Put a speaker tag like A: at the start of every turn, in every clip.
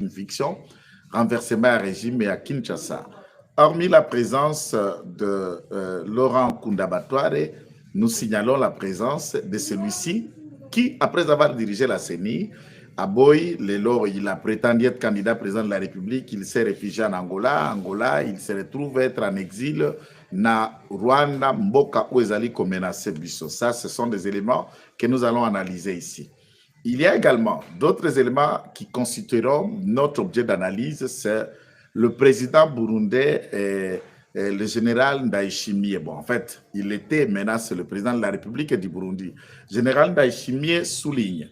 A: une fiction, renversement à régime et à Kinshasa. Hormis la présence de Laurent Kundabatware, nous signalons la présence de celui-ci qui, après avoir dirigé la CENI, à Boy, il a prétendu être candidat président de la République, il s'est réfugié en Angola. Angola, il se retrouve être en exil na Rwanda, Mboka, où ils ont menacé Bisso. Ça, ce sont des éléments que nous allons analyser ici. Il y a également d'autres éléments qui constitueront notre objet d'analyse, c'est le président burundais, le général Ndayishimiye. Bon, en fait, il était maintenant le président de la République du Burundi. Général Ndayishimiye souligne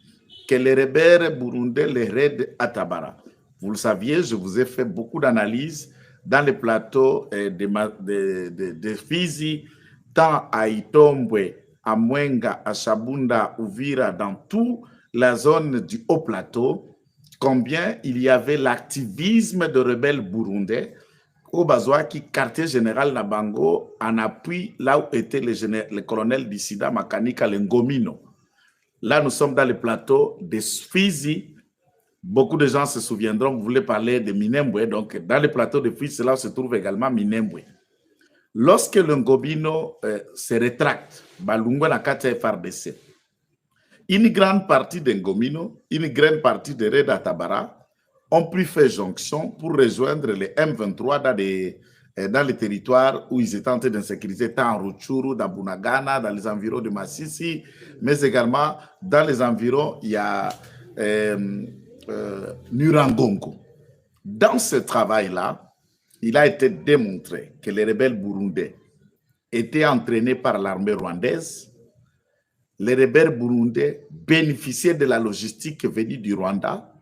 A: que les rebelles burundais les raident à Tabara. Vous le saviez, je vous ai fait beaucoup d'analyses dans les plateaux de Fizi, tant à Itombwe, à Mwenga, à Shabunda, Uvira, dans toute la zone du haut plateau, combien il y avait l'activisme de rebelles burundais au Bazouaki, quartier général Nabango, en appui là où était le colonel Dissida Makanika Lengomino. Là, nous sommes dans le plateau de Fizi. Beaucoup de gens se souviendront, vous voulez parler de Minembwe. Donc, dans le plateau de Fizi, là où se trouve également Minembwe. Lorsque le Ngobino se rétracte, Balungwe Nakata FRDC, une grande partie de Ngomino, une grande partie de Reda Tabara ont pu faire jonction pour rejoindre les M23 dans les territoires où ils étaient en train d'insécuriser, tant en Rutshuru, dans Bunagana, dans les environs de Massissi, mais également dans les environs, il y a Nurangongo. Dans ce travail-là, il a été démontré que les rebelles burundais étaient entraînés par l'armée rwandaise. Les rebelles burundais bénéficiaient de la logistique venue du Rwanda.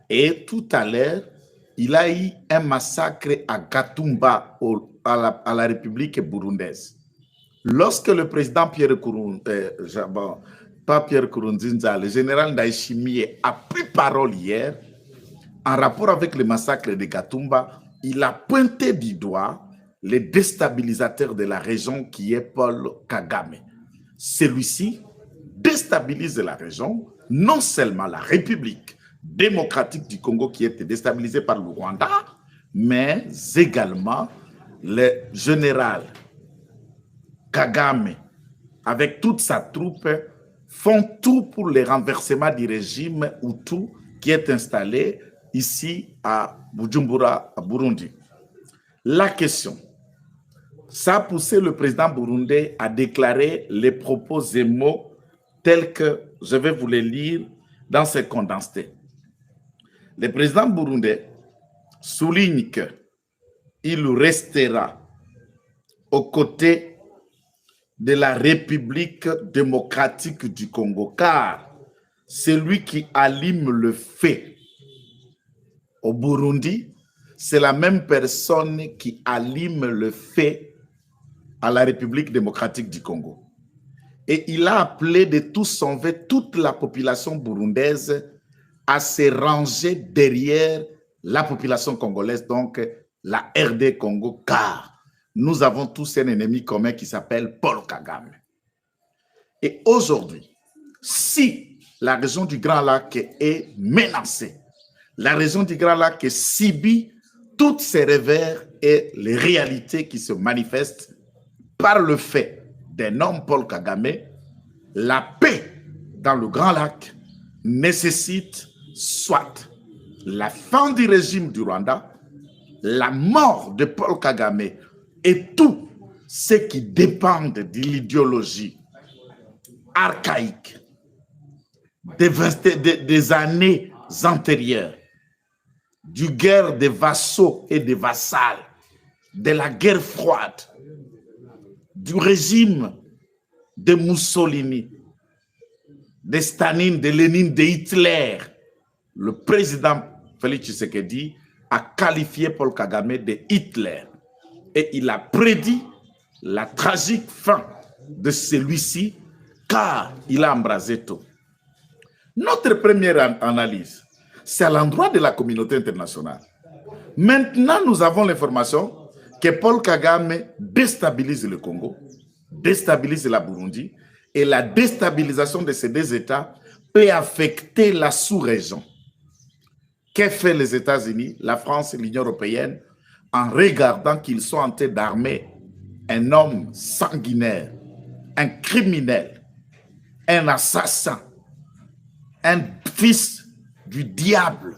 A: Et tout à l'heure, il y a eu un massacre à Gatumba, à la République burundaise. Lorsque le président Pierre Nkurunziza, le général Ndayishimiye, a pris parole hier, en rapport avec le massacre de Gatumba, il a pointé du doigt le déstabilisateur de la région qui est Paul Kagame. Celui-ci déstabilise la région, non seulement la République démocratique du Congo qui était déstabilisée par le Rwanda, mais également le général Kagame, avec toute sa troupe, font tout pour le renversement du régime Hutu qui est installé ici à Bujumbura, à Burundi. La question, ça a poussé le président burundais à déclarer les propos et mots tels que je vais vous les lire dans ces condensés. Le président burundais souligne qu'il restera aux côtés de la République démocratique du Congo, car celui qui allume le feu au Burundi, c'est la même personne qui allume le feu à la République démocratique du Congo. Et il a appelé de tout son vœu toute la population burundaise à se ranger derrière la population congolaise, donc la RD Congo, car nous avons tous un ennemi commun qui s'appelle Paul Kagame. Et aujourd'hui, si la région du Grand Lac est menacée, la région du Grand Lac subit toutes ces revers et les réalités qui se manifestent par le fait d'un homme Paul Kagame, la paix dans le Grand Lac nécessite soit la fin du régime du Rwanda, la mort de Paul Kagame et tout ce qui dépend de l'idéologie archaïque des années antérieures, du guerre des vassaux et des vassals, de la guerre froide, du régime de Mussolini, de Staline, de Lénine, de Hitler. Le président Félix Tshisekedi a qualifié Paul Kagame de Hitler et il a prédit la tragique fin de celui-ci car il a embrasé tout. Notre première analyse, c'est à l'endroit de la communauté internationale. Maintenant, nous avons l'information que Paul Kagame déstabilise le Congo, déstabilise la Burundi, et la déstabilisation de ces deux États peut affecter la sous-région. Qu'ont fait les États-Unis, la France et l'Union européenne en regardant qu'ils sont en train d'armer un homme sanguinaire, un criminel, un assassin, un fils du diable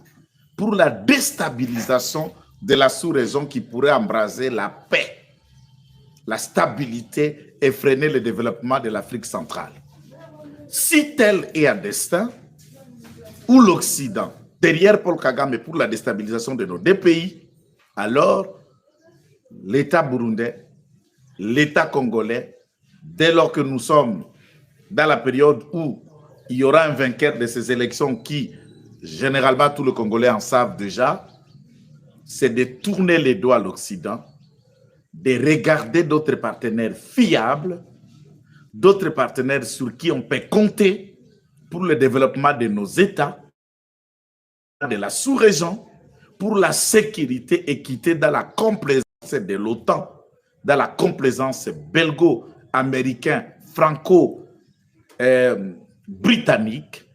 A: pour la déstabilisation de la sous-région qui pourrait embraser la paix, la stabilité et freiner le développement de l'Afrique centrale. Si tel est un destin, ou l'Occident, derrière Paul Kagame pour la déstabilisation de nos deux pays, alors l'État burundais, l'État congolais, dès lors que nous sommes dans la période où il y aura un vainqueur de ces élections qui, généralement, tous les Congolais en savent déjà, c'est de tourner les doigts à l'Occident, de regarder d'autres partenaires fiables, d'autres partenaires sur qui on peut compter pour le développement de nos États, de la sous-région, pour la sécurité et équité dans la complaisance de l'OTAN, dans la complaisance belgo-américain, franco-britannique,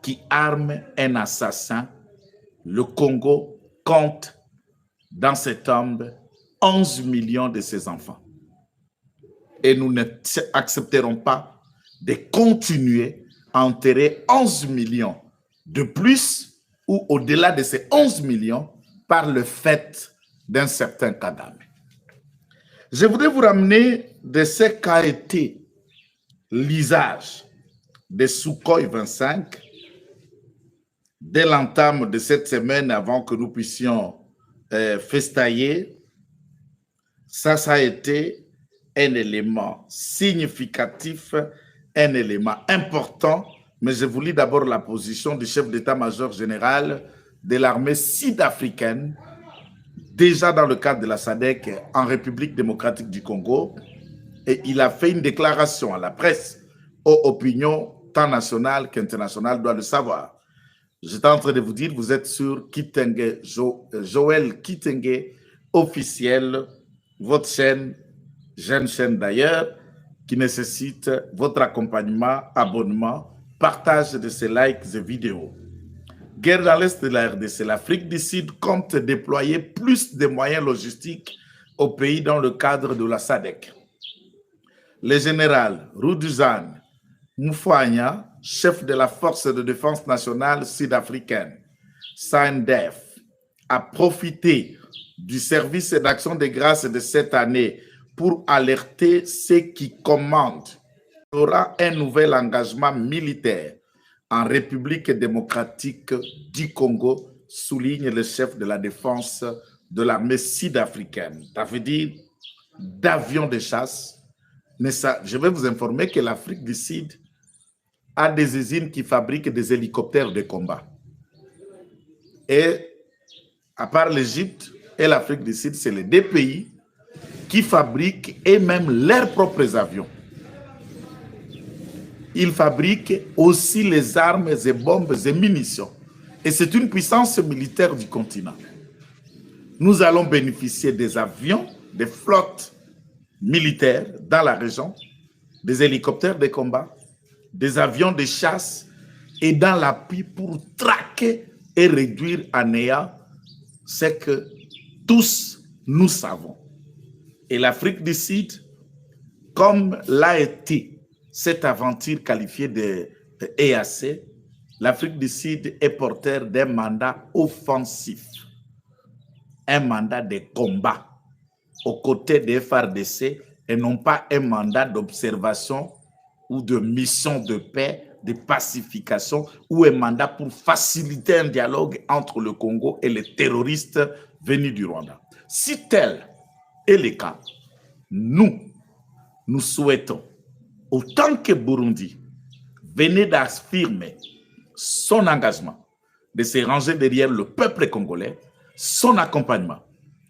A: qui arme un assassin. Le Congo compte dans ses tombes 11 millions de ses enfants. Et nous n'accepterons pas de continuer à enterrer 11 millions de plus ou au-delà de ces 11 millions par le fait d'un certain Kagame. Je voudrais vous ramener de ce qu'a été l'usage de Sukhoi 25 dès l'entame de cette semaine avant que nous puissions festailler. Ça a été un élément significatif, un élément important, mais je vous lis d'abord la position du chef d'état-major général de l'armée sud-africaine, déjà dans le cadre de la SADC en République démocratique du Congo, et il a fait une déclaration à la presse, aux opinions tant nationales qu'internationales doivent le savoir. J'étais en train de vous dire, vous êtes sur Kitenge, Joël Kitenge, officiel, votre chaîne, jeune chaîne d'ailleurs, qui nécessite votre accompagnement, abonnement, partage de ces likes et vidéos. Guerre dans l'Est de la RDC, l'Afrique du Sud compte déployer plus de moyens logistiques au pays dans le cadre de la SADC. Le général Ruduzan Mufwanya, chef de la Force de défense nationale sud-africaine, SANDF, a profité du service d'action de grâce de cette année pour alerter ceux qui commandent. Il y aura un nouvel engagement militaire en République démocratique du Congo, souligne le chef de la défense de l'armée sud-africaine. Ça veut dire d'avions de chasse. Mais ça, je vais vous informer que l'Afrique du Sud a des usines qui fabriquent des hélicoptères de combat. Et à part l'Égypte et l'Afrique du Sud, c'est les deux pays qui fabriquent et même leurs propres avions. Ils fabriquent aussi les armes et bombes et munitions. Et c'est une puissance militaire du continent. Nous allons bénéficier des avions, des flottes militaires dans la région, des hélicoptères de combat, des avions de chasse et dans l'appui pour traquer et réduire à néant ce que tous nous savons. Et l'Afrique du Sud, comme l'a été cette aventure qualifiée de EAC, l'Afrique du Sud est porteur d'un mandat offensif, un mandat de combat aux côtés des FARDC et non pas un mandat d'observation ou de mission de paix, de pacification ou un mandat pour faciliter un dialogue entre le Congo et les terroristes venus du Rwanda. Si tel est le cas, nous souhaitons, autant que Burundi venait d'affirmer son engagement de se ranger derrière le peuple congolais, son accompagnement,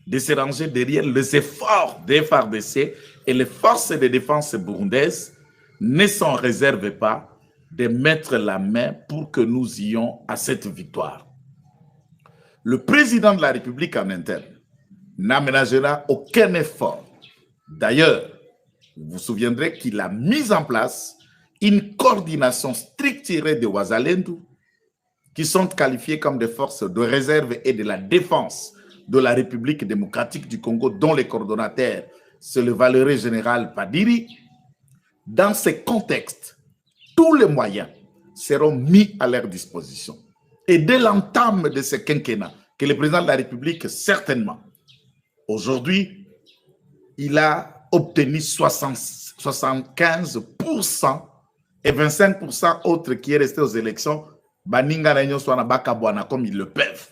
A: de se ranger derrière les efforts des FARDC et les forces de défense burundaises, ne s'en réserve pas de mettre la main pour que nous ayons à cette victoire. Le président de la République en interne n'aménagera aucun effort. D'ailleurs, vous vous souviendrez qu'il a mis en place une coordination structurée de Ouazalendou qui sont qualifiées comme des forces de réserve et de la défense de la République démocratique du Congo, dont les coordonnateurs, c'est le valeureux général Padiri. Dans ces contextes, tous les moyens seront mis à leur disposition. Et dès l'entame de ce quinquennat, que le président de la République, certainement, aujourd'hui, il a obtenu 75% et 25% autres qui est resté aux élections, comme ils le peuvent.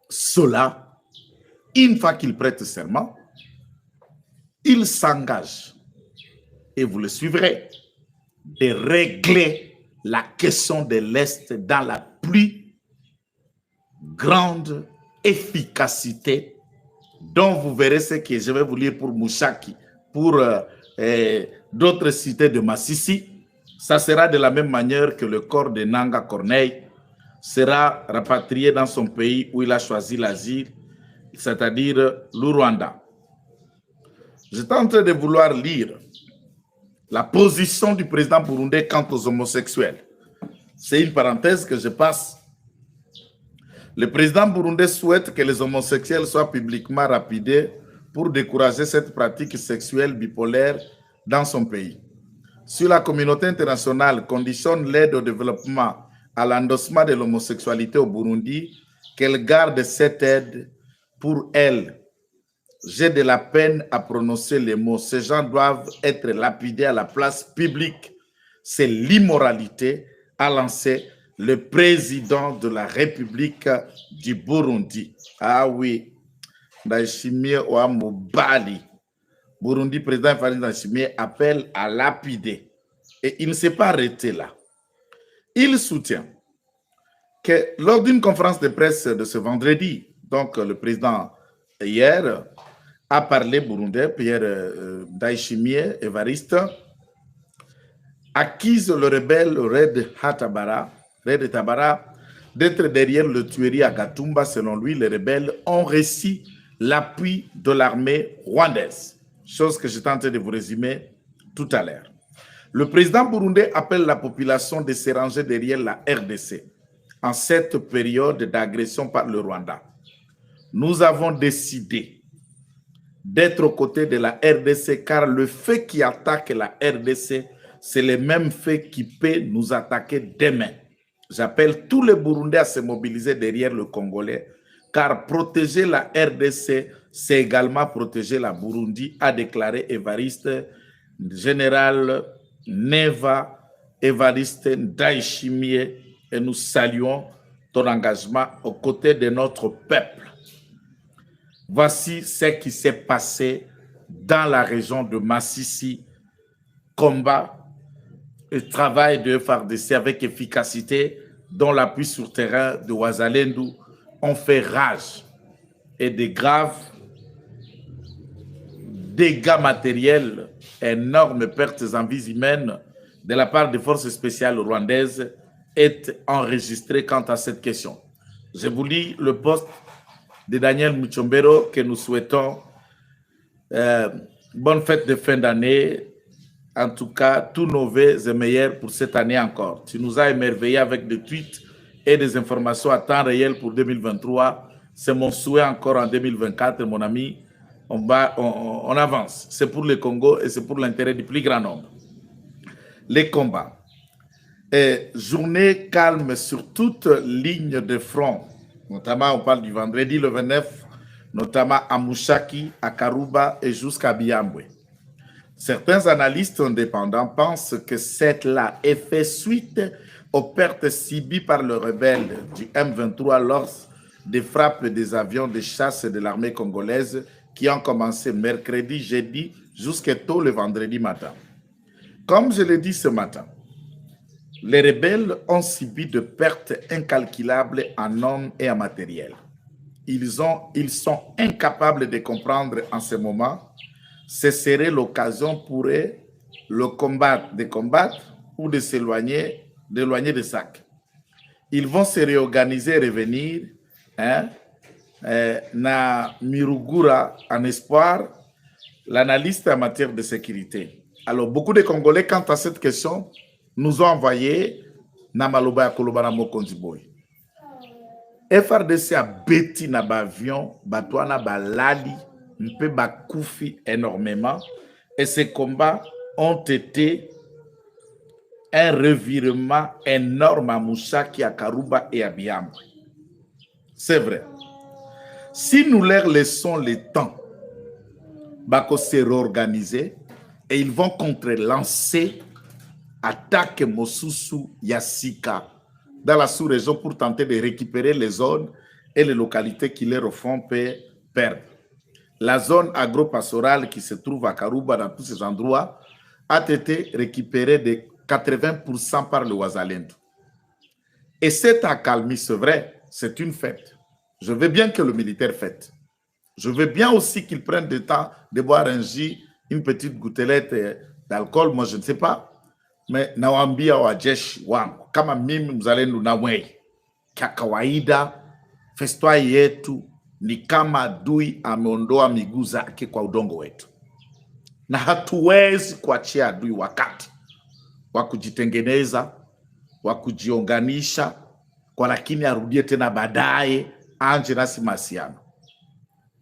A: Cela, une fois qu'il prête serment, il s'engage, et vous le suivrez, de régler la question de l'Est dans la plus grande efficacité, dont vous verrez ce que je vais vous lire pour Mouchaki, pour d'autres cités de Massissi. Ça sera de la même manière que le corps de Nanga Corneille sera rapatrié dans son pays où il a choisi l'asile, c'est-à-dire le Rwanda. J'étais en train de vouloir lire la position du président burundais quant aux homosexuels. C'est une parenthèse que je passe. Le président burundais souhaite que les homosexuels soient publiquement rapidés pour décourager cette pratique sexuelle bipolaire dans son pays. Si la communauté internationale conditionne l'aide au développement à l'endossement de l'homosexualité au Burundi, qu'elle garde cette aide pour elle. J'ai de la peine à prononcer les mots. Ces gens doivent être lapidés à la place publique. C'est l'immoralité, a lancé le président de la République du Burundi. Ah oui, Ndayishimiye Ouamobali. Burundi, président Farid Ndayishimiye appelle à lapider. Et il ne s'est pas arrêté là. Il soutient que lors d'une conférence de presse de ce vendredi, donc le président hier a parlé burundais, Pierre Ndayishimiye, Évariste, accuse le rebelle Red Tabara d'être derrière le tuerie à Gatumba. Selon lui, les rebelles ont reçu l'appui de l'armée rwandaise, chose que j'étais en train de vous résumer tout à l'heure. Le président burundais appelle la population de se ranger derrière la RDC en cette période d'agression par le Rwanda. Nous avons décidé d'être aux côtés de la RDC car le fait qui attaque la RDC, c'est le même fait qui peut nous attaquer demain. J'appelle tous les Burundais à se mobiliser derrière le Congolais car protéger la RDC, c'est également protéger la Burundi, a déclaré Évariste, général Neva Évariste Ndayishimiye, et nous saluons ton engagement aux côtés de notre peuple. Voici ce qui s'est passé dans la région de Massissi. Combat et travail de FARDC avec efficacité, dont l'appui sur terrain de Ouazalendou ont fait rage et de graves dégâts matériels, énormes pertes en vies humaines de la part des forces spéciales rwandaises est enregistré quant à cette question. Je vous lis le post de Daniel Muchombero que nous souhaitons bonne fête de fin d'année. En tout cas, tous nos vœux et meilleurs pour cette année encore. Tu nous as émerveillés avec des tweets et des informations à temps réel pour 2023. C'est mon souhait encore en 2024, mon ami. On avance. C'est pour le Congo et c'est pour l'intérêt du plus grand nombre. Les combats. Et journée calme sur toute ligne de front. Notamment, on parle du vendredi le 29, notamment à Mouchaki, à Karuba et jusqu'à Biambwe. Certains analystes indépendants pensent que cette-là est fait suite aux pertes subies par le rebelle du M23 lors des frappes des avions de chasse de l'armée congolaise qui ont commencé mercredi, jeudi, jusqu'à tôt le vendredi matin. Comme je l'ai dit ce matin, les rebelles ont subi de pertes incalculables en hommes et en matériel. Ils sont incapables de comprendre en ce moment. Ce serait l'occasion pour eux de combattre ou de s'éloigner, d'éloigner des sacs. Ils vont se réorganiser et revenir na Mirugura en espoir, l'analyste en matière de sécurité. Alors, beaucoup de Congolais, quant à cette question, nous ont envoyé na maloba ya koloba na mokonzi boy. FRDC a beti na bavion, batwana balali, mpe bakufi énormément, et ces combats ont été un revirement énorme à Moussaki, à Karouba et à Biamba. C'est vrai. Si nous leur laissons le temps, Bako se réorganiser et ils vont contre-lancer attaque Mosusu Yassika dans la sous-région pour tenter de récupérer les zones et les localités qui leur font perdre. La zone agro-pastorale qui se trouve à Karouba, dans tous ces endroits, a été récupérée de 80% par le Ouazalendo. Et cette accalmie, c'est vrai, c'est une fête. Je veux bien que le militaire fête. Je veux bien aussi qu'il prenne le temps de boire un jus, une petite gouttelette d'alcool, moi je ne sais pas. Mais nawambia wa jeshi wangu, kama mimi mzalendo na wewe, kwa kawaida festwa yetu ni kama adui ameondoa miguu zake kwa udongo wetu, na hatuwezi kuachia adui wakati wa kujitengeneza, wa kujiunganisha, kwa lakini arudie tena baadaye anje nasi masiano.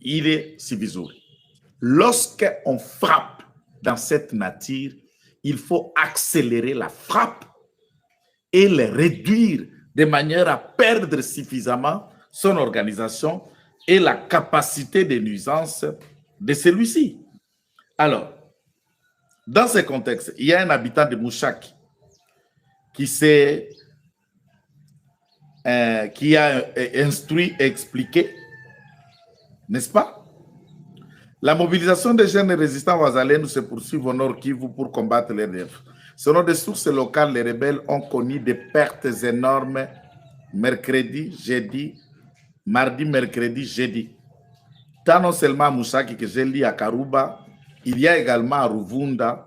A: Il si vizuri. Lorsque on frappe dans cette nature, il faut accélérer la frappe et le réduire de manière à perdre suffisamment son organisation et la capacité de nuisance de celui-ci. Alors, dans ce contexte, il y a un habitant de Mouchaki qui a instruit et expliqué, n'est-ce pas? La mobilisation des jeunes résistants Ouazalendo se poursuit au Nord Kivu pour combattre les rebelles. Selon des sources locales, les rebelles ont connu des pertes énormes mercredi, jeudi, mardi, mercredi, jeudi. Tant non seulement à Moussaki que j'ai lu à Karouba, il y a également à Ruvunda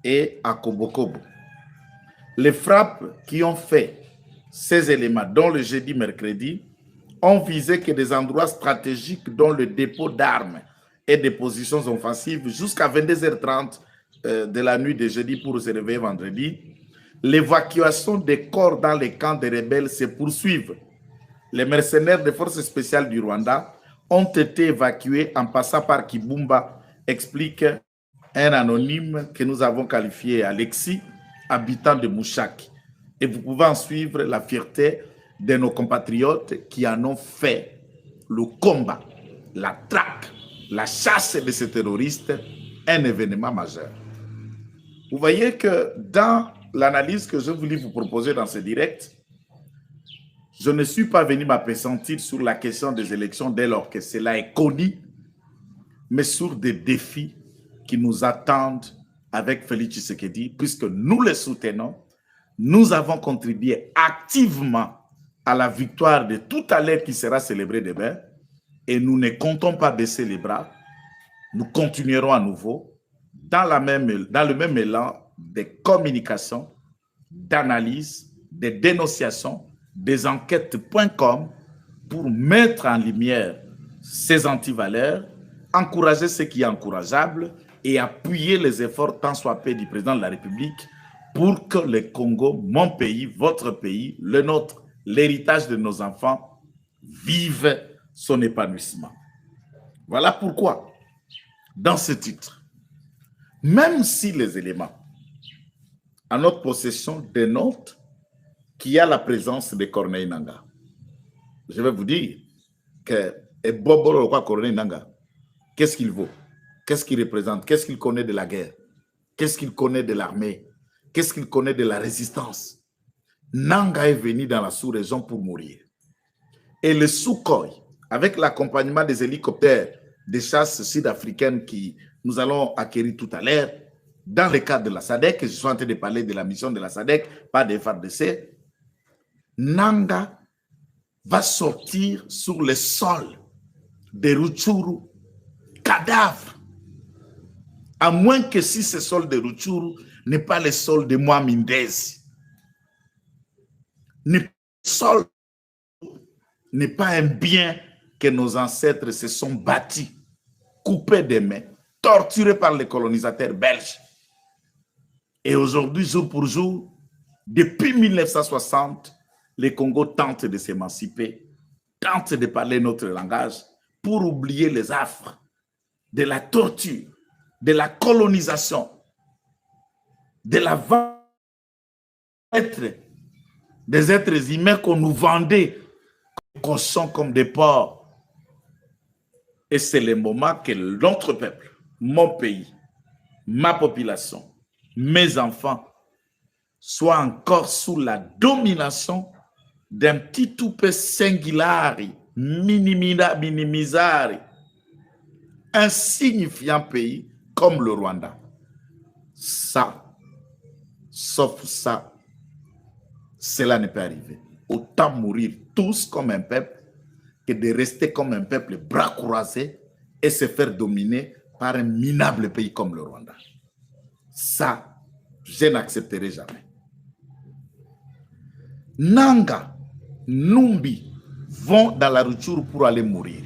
A: et à Kobokobo. Les frappes qui ont fait ces éléments, dont le jeudi, mercredi, ont visé que des endroits stratégiques dont le dépôt d'armes et des positions offensives jusqu'à 22h30 de la nuit de jeudi pour se réveiller vendredi. L'évacuation des corps dans les camps des rebelles se poursuivent. Les mercenaires des forces spéciales du Rwanda ont été évacués en passant par Kibumba, explique un anonyme que nous avons qualifié Alexis, habitant de Mouchaki. Et vous pouvez en suivre la fierté de nos compatriotes qui en ont fait le combat, la traque, la chasse de ces terroristes, un événement majeur. Vous voyez que dans l'analyse que je voulais vous proposer dans ce direct, je ne suis pas venu m'appesantir sur la question des élections dès lors que cela est connu, mais sur des défis qui nous attendent avec Félix Tshisekedi, puisque nous les soutenons, nous avons contribué activement à la victoire de tout à l'heure qui sera célébrée demain, et nous ne comptons pas baisser les bras. Nous continuerons à nouveau dans le même élan de communication, d'analyse, de dénonciation, des enquêtes.com pour mettre en lumière ces antivaleurs, encourager ce qui est encourageable et appuyer les efforts tant soit peu du président de la République pour que le Congo, mon pays, votre pays, le nôtre, l'héritage de nos enfants, vive son épanouissement. Voilà pourquoi, dans ce titre, même si les éléments en notre possession dénotent qu'il y a la présence de Corneille Nangaa, je vais vous dire que Corneille Nangaa, qu'est-ce qu'il vaut? Qu'est-ce qu'il représente? Qu'est-ce qu'il connaît de la guerre? Qu'est-ce qu'il connaît de l'armée? Qu'est-ce qu'il connaît de la résistance? Nangaa est venu dans la sous-région pour mourir. Et le Sukhoi, avec l'accompagnement des hélicoptères de chasse sud-africaines qui nous allons acquérir tout à l'heure, dans le cadre de la SADC, je suis en train de parler de la mission de la SADC, pas des FARDC, Nangaa va sortir sur le sol de Rutshuru, cadavre. À moins que si ce sol de Rutshuru n'est pas le sol de Mwamindezi. Le sol n'est pas un bien que nos ancêtres se sont bâtis, coupés des mains, torturés par les colonisateurs belges. Et aujourd'hui, jour pour jour, Depuis 1960, le Congo tente de s'émanciper, tente de parler notre langage pour oublier les affres de la torture, de la colonisation, de la vente des êtres humains qu'on nous vendait comme cochons, comme des porcs. Et c'est le moment que notre peuple, mon pays, ma population, mes enfants, soient encore sous la domination d'un petit toupet singulari, minimisari, insignifiant pays comme le Rwanda. Ça, sauf ça, cela ne peut arriver. Autant mourir tous comme un peuple que de rester comme un peuple bras croisés et se faire dominer par un minable pays comme le Rwanda. Ça, je n'accepterai jamais. Nanga, Numbi vont dans la rupture pour aller mourir.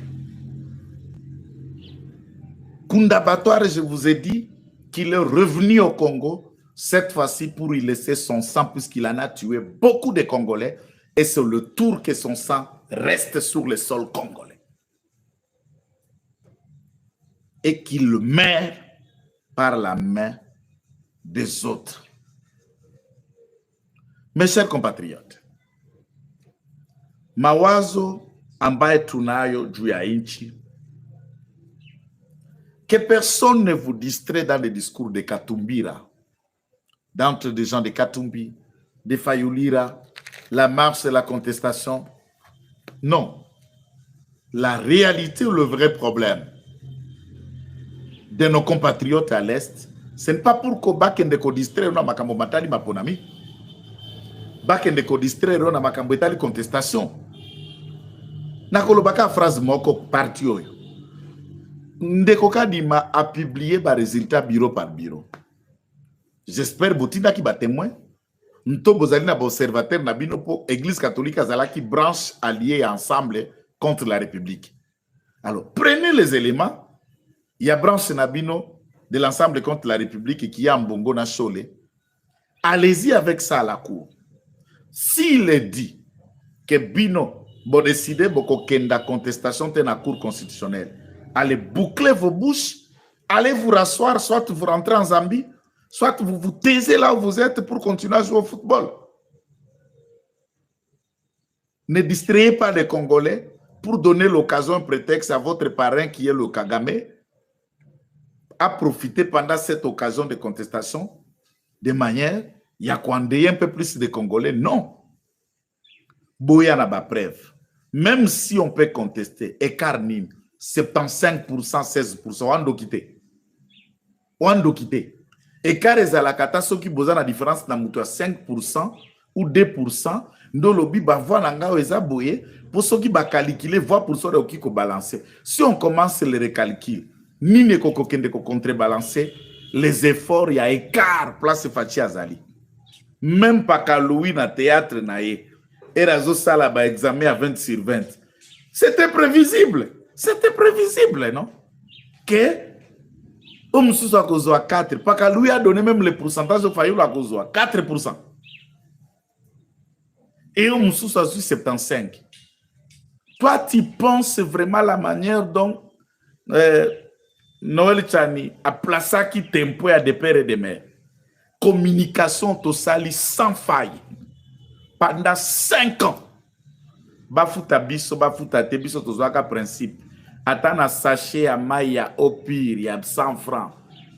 A: Kundabatware, je vous ai dit qu'il est revenu au Congo, cette fois-ci pour y laisser son sang, puisqu'il en a tué beaucoup de Congolais, et c'est le tour que son sang reste sur le sol congolais. Et qu'il meurt par la main des autres. Mes chers compatriotes, mawazo ambaye tunayo juu ya nchi, que personne ne vous distrait dans les discours de Katumbira, d'entre des gens de Katumbi, de Fayulira, la marche et la contestation. Non. La réalité ou le vrai problème de nos compatriotes à l'Est, ce n'est pas pour que bakende ko distraire na makambo matali maponami. Bakende ko distraire na makambo etali contestation. Nakolobaka phrase moko parti oyo. Ndeko Kadima a publié par résultat bureau par bureau. J'espère botina ki ba témoin. Nto bozali na observateur na bino po Église catholique azala qui branche alliés ensemble contre la République. Alors, prenez les éléments. Il y a branche Nabino de l'ensemble contre la République qui a Mbongo na Chole. Allez-y avec ça à la cour. S'il est dit que Bino va décider de kenda contestation dans la cour constitutionnelle, allez boucler vos bouches, allez vous rasseoir, soit vous rentrez en Zambie, soit vous vous taisez là où vous êtes pour continuer à jouer au football. Ne distrayez pas les Congolais pour donner l'occasion, un prétexte à votre parrain qui est le Kagame, à profiter pendant cette occasion de contestation de manière, il y a quoi un peu plus de Congolais. Non. Boya n'a pas preuve. Même si on peut contester, écart nul, 75%, 16%, on doit quitter. On doit quitter. Écart est à la kata, ceux qui besoin la différence dans 5% ou 2%, nous lobby va voir l'anga eza boye pour ceux qui va calculer, voir pour ceux qui vont balancer. Si on commence le recalcul, ni ne kokokende ko contrebalancer les efforts, il y a écart place Fachi Azali. Même pas qu'à Louis na théâtre naé, et razo sala ba examen à 20 sur 20. C'était prévisible. C'était prévisible, non? Que on sous à cause de 4, pas qu'à Louis a donné même le pourcentage de Fayou à cause de 4%. Et on sous à 75. Toi, tu penses vraiment la manière dont Noël Chani a placé qui tempo à des pères et des mères. Communication totale sans faille. Pendant 5 ans. Bafuta biso, bafuta te biso tozoaka principe. Atana sachet à maïa au pire, il y a 100 francs.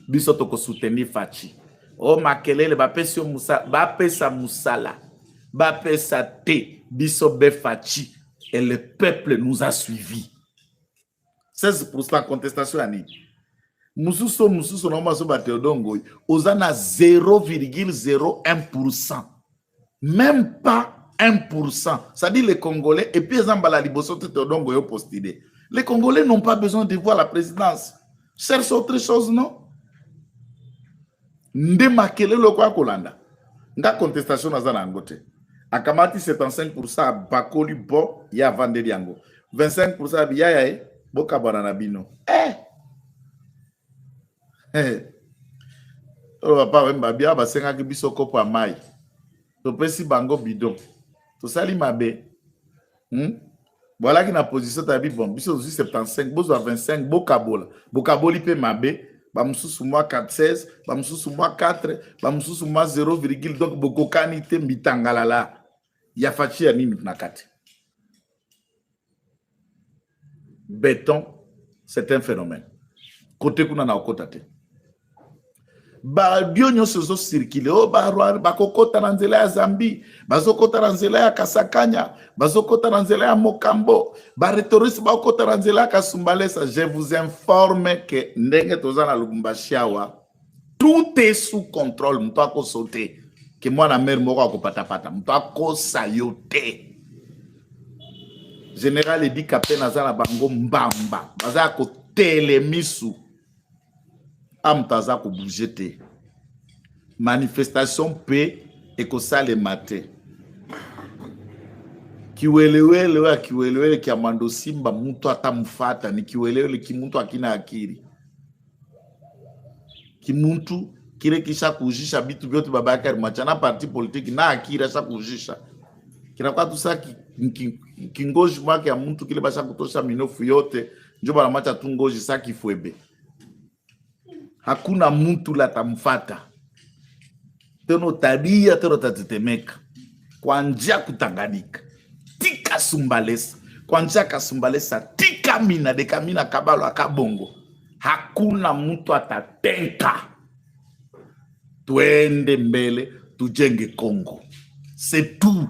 A: Biso toko soutenir Fachi. Oh makelele, bapesa musala, bapesa musala. Bapesa te, biso be Fachi. Et le peuple nous a suivis. 16% contestation ani. Mususo no maso bateodongo. Ozana 0,01%. Même pas 1%. Ça dit les Congolais, et puis Zambala Liboso Teodongo yo postidé. Les Congolais n'ont pas besoin de voir la présidence. Cherche autre chose, non? Ndemakele lo kwa kolanda. Nga contestation na zana angote. Akamati 75% bakoli bo ya vandeli yango. 25% biya boka banana bino. Oh papa wemba biya basenga ki biso kopo amai. topesi bango bidon tosali mabe. Voilà qui na position tabi bon biso 75 bozo 25 bokabola bokaboli pe mabe ba mususu moi 416 ba mususu moi 4 ba mususu moi 0, donc bokokani te mitangalala ya fachi ya nini na kati. Béton, c'est un phénomène. Côté kuna na okota te. Ba bionyo sozo circuler o ba kokota na nzela ya Zambi, bazokota na nzela ya Kasakanya, bazokota na nzela ya Mokambo, ba retouriste ba kokota na nzela ya Kasumbalesa. Je vous informe que ndenge toza na Lubumbashi awa, tout est sous contrôle. Mto ako sauter que moi na mer moko akopata pata, mto ako sayote. Général Edi Kapé nazala bango mbamba, baza ko telemisu. Amtaza ko bougete. Manifestation paix et ko sale maté. Kiwelewele kia mando simba mtu atamfata ni kiwelewele ki mtu akina akiri. Ki mtu kile kisha kujisha bitu vyote babaka machana parti politique na akira sha kujisha. Kina kwa tu saki kingoji mwake ya mtu kile basha kutosha minofu yote njoba na macha tungoji saki fuebe. Hakuna mtu la tamfata. Teno tabia teno tatetemeka. Kwa njia kutanganika. Tika Sumbalesa. Kwa njia Kasumbalesa. Tika mina dekamina kabalo akabongo. Hakuna mtu atatenka. Tuende mbele, tujenge Congo. C'est tout.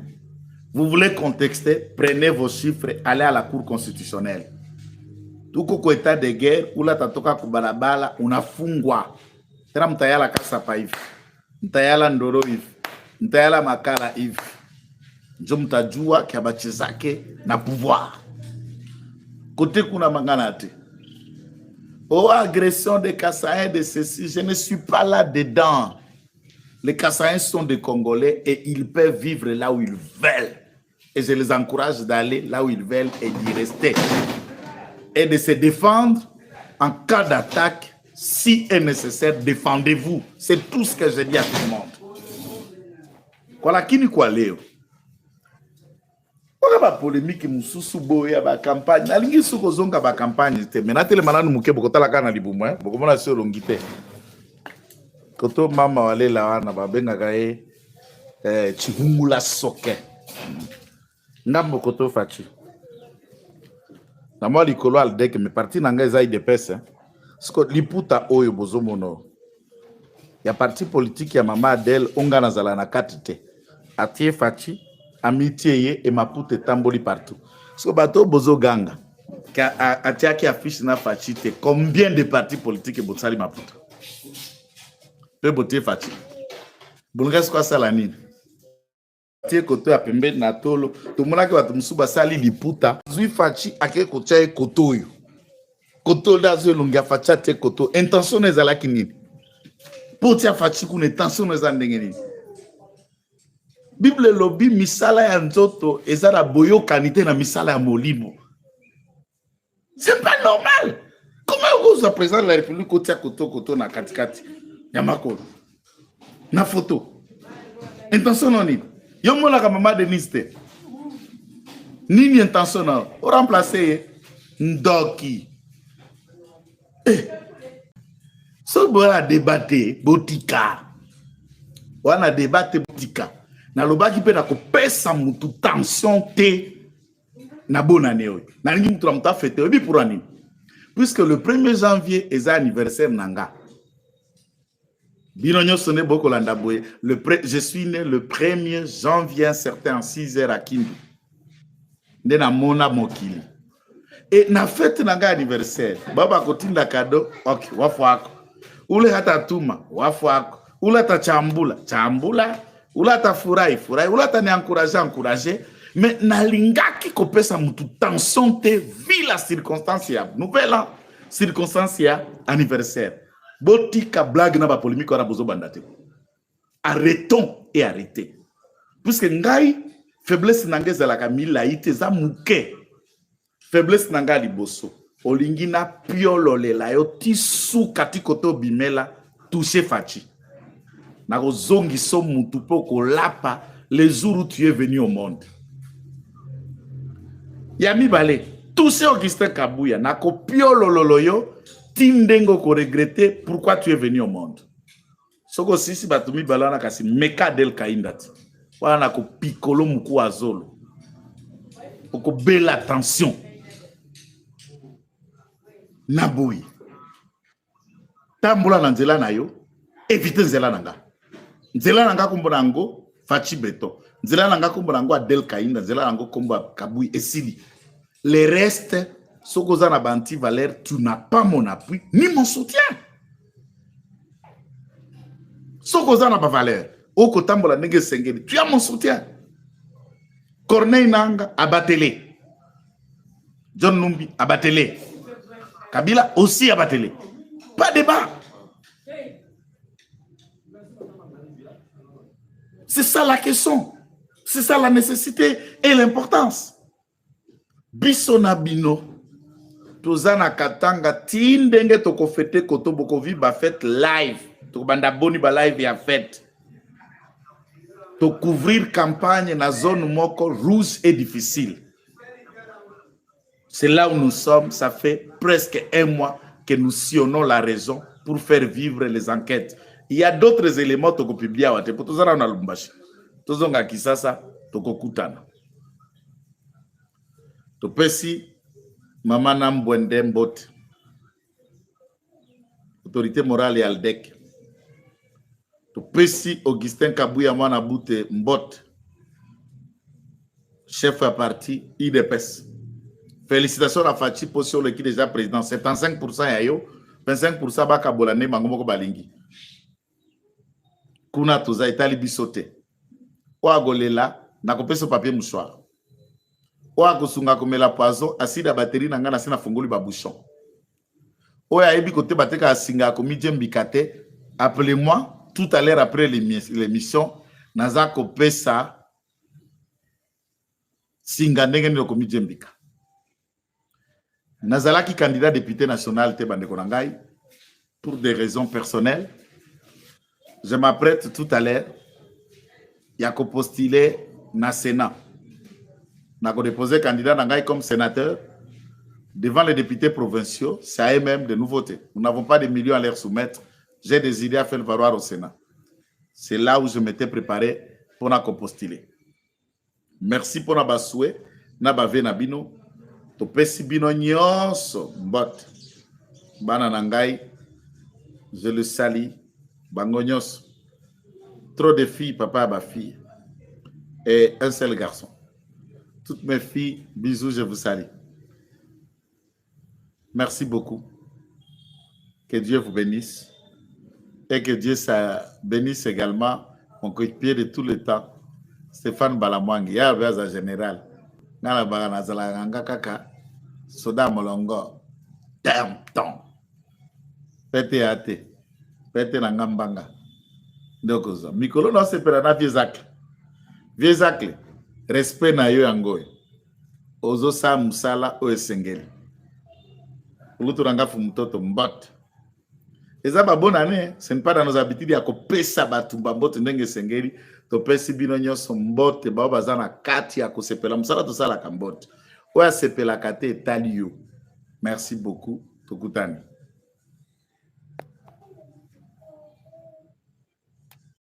A: Vous voulez contexter, prenez vos chiffres, allez à la Cour constitutionnelle. Tuko kwa état de guerre, ula tatoka kubalabala, unafungwa. Tena mtayala Kasapa hivi, mtayala Ndoro hivi, mtayala Makala hivi. Njo mtajua kiabachi zake na pouvoir. Kote kuna mangana te. Oh, agression des Kassaïens de ceci, je ne suis pas là dedans. Les Kassaïens sont des Congolais et ils peuvent vivre là où ils veulent. Et je les encourage d'aller là où ils veulent et d'y rester. Et de se défendre en cas d'attaque, si est nécessaire, défendez-vous. C'est tout ce que je dis à tout le monde. Voilà qui nous quoi léo. Voilà la polémique mususu boya ba campagne. Nalingi suko zonga ba campagne te. Mais natele mananu muke bokota la kana libumu hein. Bokomona sio longite. Koto mama wale la wana ba benga kae chihungula soke. Ngambo koto fachi. Na moi likolo al dek me parti nanga ezai de pesa. Sko liputa oyo bozomono. Ya parti politique ya mama Adele onga nazala na katite. Atie fachi, amitié ye et mapute tamboli partout. Sko bato bozo ganga. Atia ki affiche na fachi te. Combien de partis politiques botsali maputa? Pe botie fachi. Bungas kwa sala nini? Tie koto ya pembe na tolo tomona ke bato musuba sali liputa zui fachi ake kocha e koto yo koto da zo longa facha te koto intention ezala kinini potia fachi kuna intention ezala ndenge nini Bible lobi misala ya nzoto ezala boyo kanite na misala ya molimo. C'est pas normal. Comment vous président de la République kotia koto na katikati ya makolo na photo intention non nini yo mona ka mama Denise te. Nini intention na o remplacer ndoki. So bola débattre botika. Wana débattre botika. Na lobaki pe na ko pesa mutu tension te na bonne année oyo. Na lingi mutu muta fête obi pour année. Puisque le 1er janvier est anniversaire nanga. Je suis né le 1er janvier, certain en 6h à Kindu. Ndena mona mokili. Et na fête nanga anniversaire. Baba kotinda cadeau, ok, wafwako. Ule hata tuma, wafwako. Ule hata chambula. Ule hata furahi. Ule hata ni encourager. Mais na lingaki kopesa mutu tension te vi la circonstance ya nouvelle circonstance ya anniversaire. Botika blague na ba polémique wana bozo bandate. Arrêtons et arrêtez. Puisque ngai faiblesse nangeza la kamila ite za muke. Faiblesse nanga liboso. Olingi na piolo lela yo tisu katikoto bimela touche fachi. Na rozongi so mutu poko lapa le jour où tu es venu au monde. Yami Balé, tout ce Augustin Kabouya, n'a copio lololoyo, tindengo ko regretter pourquoi tu es venu au monde. Soko sisi batumi balana kasi meka del kaindati. Wana ko pikolo muku azolo. Oko belle attention. Naboui. Tambola na nzela na yo, évite nzela nanga. Nzela nanga kumbona ngo Fachi Beto. Nzela nanga kumbona ngo Adel Kainda, nzela nanga kumba Kabui Esili. Le reste, Sokoza na banti Valère, tu n'as pas mon appui ni mon soutien. Sokoza na ba Valère, oko tambola nenge sengeli, tu as mon soutien. Corneille Nanga abatele. John Numbi abatele. Kabila aussi abatele. Pas de débat. C'est ça la question. C'est ça la nécessité et l'importance. Bisona bino. Tozana katanga tindenge toko fete koto boko vi ba fête live. Toko banda boni ba live ya fête. To couvrir campagne na zone moko rouge et difficile. C'est là où nous sommes. Ça fait presque un mois que nous sillonnons la raison pour faire vivre les enquêtes. Il y a d'autres éléments que vous publiez à Wate. Pour tout ça, on a l'umbashi. Tout ça, on a kisasa, toko kutana. To pesi, maman nam bwende mbot. Autorité morale et aldek. To pesi, Augustin Kabouya mwana boute mbot. Chef à parti, IDPS. Félicitations à Fachi Posio, qui est déjà président. 75% yayo, 25% baka bolane mangomoko balingi. Kuna toza itali bisote. Oa golela, na kopeso papier mouchoir. Oa kosunga komela poison, acide à batterie na ngana sina fongoli ba bouchon. Oa ebi kote bateka asinga komidje mbikate. Appelez-moi tout à l'heure après l'émission. Naza kopesa singa ndenge ni komidje mbika. Nazalaki candidat député national te bande konangai pour des raisons personnelles. Je m'apprête tout à l'heure. Il y a qu'à postuler na Sénat. N'a qu'à déposer candidat nangai comme sénateur devant les députés provinciaux. C'est à eux-mêmes de nous voter. Nous n'avons pas de millions à leur soumettre. J'ai des idées à faire valoir au Sénat. C'est là où je m'étais préparé pour na postuler. Merci pour na basoué, na bavé na bino. To pesi bino nyonso mbot. Bana nangai, je le salue. Bango nyonso. Trop de filles, papa ma fille. Et un seul garçon. Toutes mes filles, bisous, je vous salue. Merci beaucoup. Que Dieu vous bénisse. Et que Dieu bénisse également mon coéquipier de tout le temps, Stéphane Balamwangi. Il y a un général. Nala bagana zalanga kaka. Soda molongo. Tempton. Pete ate. Pete na ngambanga. Donc, Mikolo non se pera na viezakle. Viezakle. Respect na yo yangoy. Ozo sa musala o esengeli. Uluturanga fumutoto mbot. Eza ba bonne année, ce n'est pas dans nos habitudes ya ko pesa batumba mbot ndenge sengeli. To pesi bino nyonso mbote ba bazana kati ya ko sepela musala to sala ka mbot. Oya sepela kate etali yo. Merci beaucoup. Tokutani.